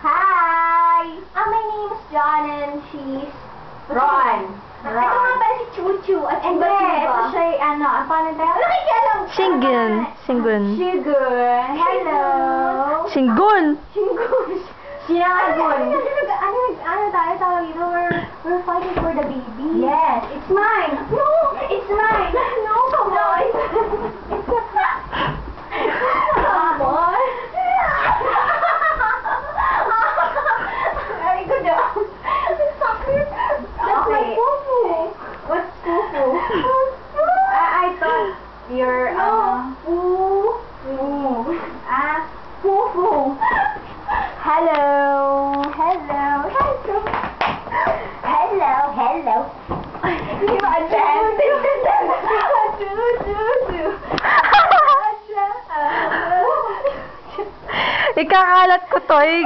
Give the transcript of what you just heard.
Hi! My name is John and she's... Ron. Ito nga pala si Chuchu at And then, ito siya ay ano, ang paano tayo? Nakikialam ka! Shingun. Shingun. Shingun. Hello. Shingun! Shingun! Shingun. Ano tayo tawag dito? We're fighting for the baby. Yes, it's mine. No! It's mine. No, come on! Come on! Very good job. Stop it. That's my Okay. poo-poo. What's poo-poo? I thought you're, Poo-poo. poo-poo. Hello. Hello. Hello. Hello. Hello. Hindi ba advance? Ikakalat ko to, eh.